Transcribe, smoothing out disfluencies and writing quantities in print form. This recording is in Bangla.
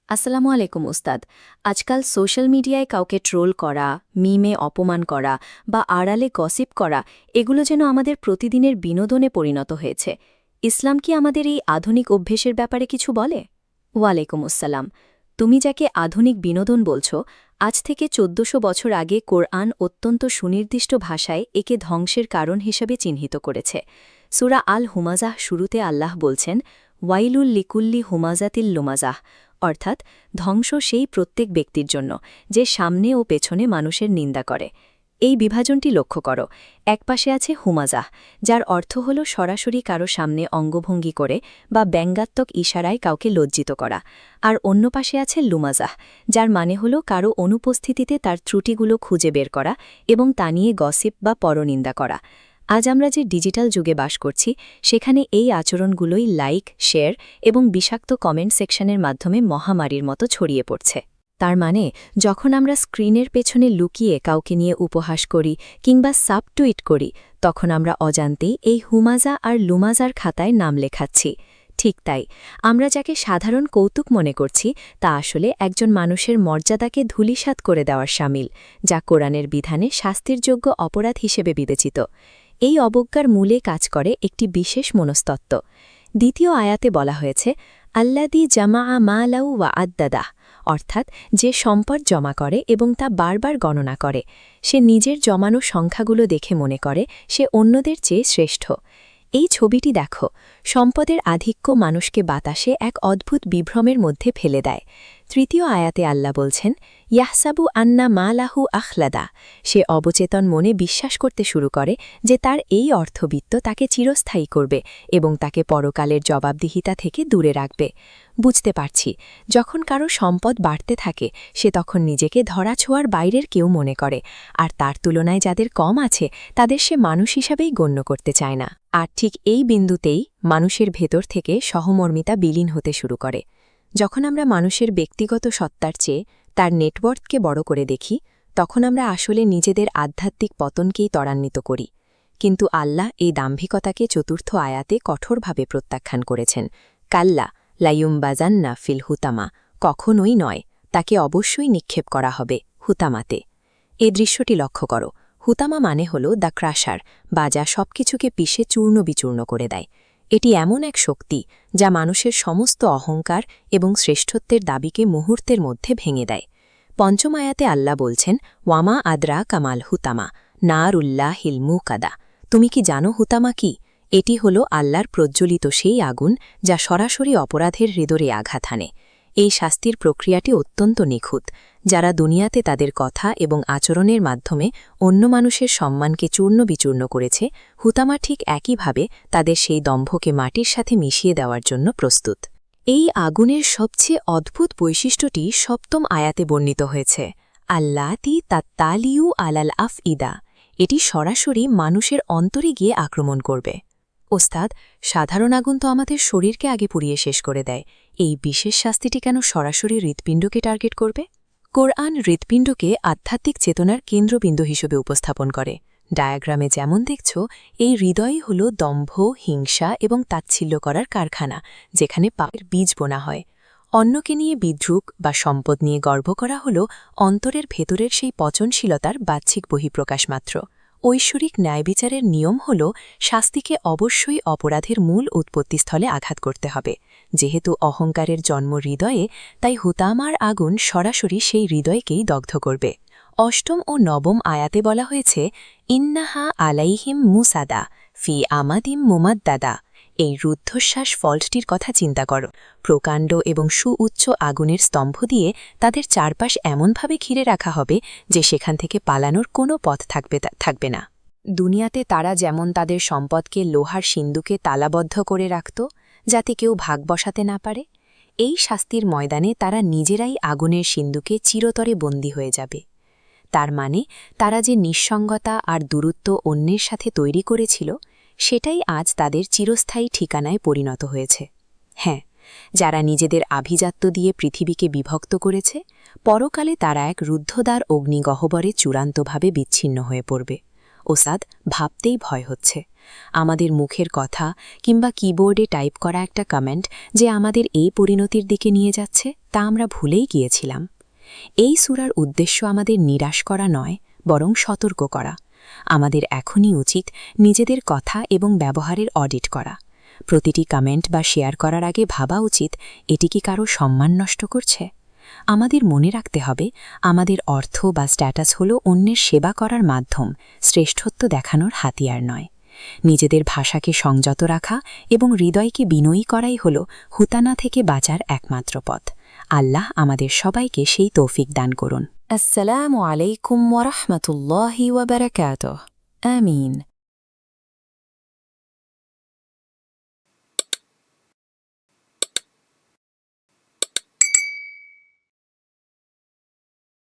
আসসালামু আলাইকুম উস্তাদ। আজকাল সোশ্যাল মিডিয়ায় কাউকে ট্রোল করা, মিমে অপমান করা বা আড়ালে গসিপ করা এগুলো যেন আমাদের প্রতিদিনের বিনোদনে পরিণত হয়েছে। ইসলাম কি আমাদের এই আধুনিক অভ্যেসের ব্যাপারে কিছু বলে? ওয়ালাইকুম আসসালাম। তুমি যাকে আধুনিক বিনোদন বলছ, আজ থেকে ১৪০০ বছর আগে কোরআন অত্যন্ত সুনির্দিষ্ট ভাষায় একে ধ্বংসের কারণ হিসেবে চিহ্নিত করেছে। সূরা আল হুমাজাহ শুরুতে আল্লাহ বলছেন, ওয়াইলুল লিকুল্লি হুমাজাতিল লুমাজাহ, অর্থাৎ ধ্বংস সেই প্রত্যেক ব্যক্তির জন্য যে সামনে ও পেছনে মানুষের নিন্দা করে। এই বিভাজনটি লক্ষ্য করো। একপাশে আছে হুমাজাহ, যার অর্থ হল সরাসরি কারো সামনে অঙ্গভঙ্গি করে বা ব্যঙ্গাত্মক ইশারায় কাউকে লজ্জিত করা, আর অন্য পাশে আছে লুমাজাহ, যার মানে হল কারো অনুপস্থিতিতে তার ত্রুটিগুলো খুঁজে বের করা এবং তা নিয়ে গসিপ বা পরনিন্দা করা। আজ আমরা যে ডিজিটাল যুগে বাস করছি, সেখানে এই আচরণগুলোই লাইক, শেয়ার এবং বিষাক্ত কমেন্ট সেকশনের মাধ্যমে মহামারীর মতো ছড়িয়ে পড়ছে। তার মানে যখন আমরা স্ক্রিনের পেছনে লুকিয়ে কাউকে নিয়ে উপহাস করি কিংবা সাবটুইট করি, তখন আমরা অজান্তেই এই হুমাজা আর লুমাজার খাতায় নাম লেখাচ্ছি। ঠিক তাই, আমরা যাকে সাধারণ কৌতুক মনে করছি তা আসলে একজন মানুষের মর্যাদাকে ধূলিসাৎ করে দেওয়ার শামিল, যা কোরআনের বিধানে শাস্তির যোগ্য অপরাধ হিসেবে বিবেচিত। এই অবজ্ঞার মূলে কাজ করে একটি বিশেষ মনস্তত্ত্ব। দ্বিতীয় আয়াতে বলা হয়েছে, আল্লাদি জামা মালাউ ওয়া আদ্দাদাহ, অর্থাৎ যে সম্পদ জমা করে এবং তা বারবার গণনা করে, সে নিজের জমানো সংখ্যাগুলো দেখে মনে করে সে অন্যদের চেয়ে শ্রেষ্ঠ। এই ছবিটি দেখো, সম্পদের আধিক্য মানুষকে বাতাসে এক অদ্ভুত বিভ্রমের মধ্যে ফেলে দেয়। তৃতীয় আয়াতে আল্লাহ বলছেন, ইয়াহসাবু আন্না মালাহু আখলাদা, সে অবচেতন মনে বিশ্বাস করতে শুরু করে যে তার এই অর্থবিত্ত তাকে চিরস্থায়ী করবে এবং তাকে পরকালের জবাবদিহিতা থেকে দূরে রাখবে। বুঝতে পারছি, যখন কারো সম্পদ বাড়তে থাকে সে তখন নিজেকে ধরাছোঁয়ার বাইরের কেউ মনে করে, আর তার তুলনায় যাদের কম আছে তাদের সে মানুষ হিসাবেই গণ্য করতে চায় না। আর ঠিক এই বিন্দুতেই মানুষের ভেতর থেকে সহমর্মিতা বিলীন হতে শুরু করে। যখন আমরা মানুষের ব্যক্তিগত সত্তার চেয়ে তার নেটওয়ার্থকে বড় করে দেখি, তখন আমরা আসলে নিজেদের আধ্যাত্মিক পতনকেই ত্বরান্বিত করি। কিন্তু আল্লাহ এই দাম্ভিকতাকে চতুর্থ আয়াতে কঠোরভাবে প্রত্যাখ্যান করেছেন। কাল্লা লাইয়ুমবাজান্না ফিল হুতামা, কখনোই নয়, তাকে অবশ্যই নিক্ষেপ করা হবে হুতামাতে। এই দৃশ্যটি লক্ষ্য করো। হুতামা মানে হল দ্য ক্রাশার, বা যা সবকিছুকে পিষে চূর্ণ বিচূর্ণ করে দেয়। এটি এমন এক শক্তি যা মানুষের সমস্ত অহংকার এবং শ্রেষ্ঠত্বের দাবিকে মুহূর্তের মধ্যে ভেঙে দেয়। পঞ্চম আয়াতে আল্লাহ বলছেন, ওয়ামা আদরা কামাল হুতামা নারুল্লাহ হিলমু কাদা, তুমি কি জানো হুতামা কি? এটি হল আল্লাহর প্রজ্বলিত সেই আগুন যা সরাসরি অপরাধের হৃদয়ে আঘাত হানে। এই শাস্তির প্রক্রিয়াটি অত্যন্ত নিখুঁত। যারা দুনিয়াতে তাদের কথা এবং আচরণের মাধ্যমে অন্য মানুষের সম্মানকে চূর্ণ বিচূর্ণ করেছে, হুতামা ঠিক একইভাবে তাদের সেই দম্ভকে মাটির সাথে মিশিয়ে দেওয়ার জন্য প্রস্তুত। এই আগুনের সবচেয়ে অদ্ভুত বৈশিষ্ট্যটি সপ্তম আয়াতে বর্ণিত হয়েছে, আল্লাতি তাত্তালিউ আলাল আফ ইদা, এটি সরাসরি মানুষের অন্তরে গিয়ে আক্রমণ করবে। ওস্তাদ, সাধারণ আগুন তো আমাদের শরীরকে আগে পুড়িয়ে শেষ করে দেয়, এই বিশেষ শাস্তিটি কেন সরাসরি হৃৎপিণ্ডকে টার্গেট করবে? কোরআন হৃৎপিণ্ডকে আধ্যাত্মিক চেতনার কেন্দ্রবিন্দু হিসেবে উপস্থাপন করে। ডায়াগ্রামে যেমন দেখছ, এই হৃদয়ই হল দম্ভ, হিংসা এবং তাচ্ছিল্য করার কারখানা, যেখানে পাপের বীজ বোনা হয়। অন্যকে নিয়ে বিদ্রুপ বা সম্পদ নিয়ে গর্ব করা হল অন্তরের ভেতরের সেই পচনশীলতার বাহ্যিক বহিঃপ্রকাশ মাত্র। ঐশ্বরিক ন্যায়বিচারের নিয়ম হল শাস্তিকে অবশ্যই অপরাধের মূল উৎপত্তিস্থলে আঘাত করতে হবে। যেহেতু অহংকারের জন্ম হৃদয়ে, তাই হুতামার আগুন সরাসরি সেই হৃদয়কেই দগ্ধ করবে। অষ্টম ও নবম আয়াতে বলা হয়েছে, ইন্নাহা আলাইহিম মুসাদা ফি আমাদিম মুমাদ্দাদা, এই রুদ্ধশ্বাস ফল্টটির কথা চিন্তা করো। প্রকাণ্ড এবং সুউচ্চ আগুনের স্তম্ভ দিয়ে তাদের চারপাশ এমনভাবে ঘিরে রাখা হবে যে সেখান থেকে পালানোর কোনো পথ থাকবে না। দুনিয়াতে তারা যেমন তাদের সম্পদকে লোহার সিন্দুকে তালাবদ্ধ করে রাখত যাতে কেউ ভাগ বসাতে না পারে, এই শাস্তির ময়দানে তারা নিজেরাই আগুনের সিন্দুকে চিরতরে বন্দী হয়ে যাবে। তার মানে তারা যে নিঃসঙ্গতা আর দূরত্ব অন্যের সাথে তৈরি করেছিল, সেটাই আজ তাদের চিরস্থায়ী ঠিকানায় পরিণত হয়েছে। হ্যাঁ, যারা নিজেদের আভিজাত্য দিয়ে পৃথিবীকে বিভক্ত করেছে, পরকালে তারা এক রুদ্ধদ্বার অগ্নিগহ্বরে চূড়ান্তভাবে বিচ্ছিন্ন হয়ে পড়বে। ওস্তাদ, ভাবতেই ভয় হচ্ছে। আমাদের মুখের কথা কিংবা কিবোর্ডে টাইপ করা একটা কমেন্ট যে আমাদের এই পরিণতির দিকে নিয়ে যাচ্ছে তা আমরা ভুলেই গিয়েছিলাম। এই সূরার উদ্দেশ্য আমাদের নিরাশ করা নয়, বরং সতর্ক করা। আমাদের এখনই উচিত নিজেদের কথা এবং ব্যবহারের অডিট করা। প্রতিটি কমেন্ট বা শেয়ার করার আগে ভাবা উচিত এটি কি কারো সম্মান নষ্ট করছে। আমাদের মনে রাখতে হবে আমাদের অর্থ বা স্ট্যাটাস হল অন্যের সেবা করার মাধ্যম, শ্রেষ্ঠত্ব দেখানোর হাতিয়ার নয়। নিজেদের ভাষাকে সংযত রাখা এবং হৃদয়কে বিনয়ী করাই হল হুতানা থেকে বাঁচার একমাত্র পথ। আল্লাহ আমাদের সবাইকে সেই তৌফিক দান করুন। আসসালামু আলাইকুম ওয়া রাহমাতুল্লাহি ওয়া বারাকাতুহু। আমিন।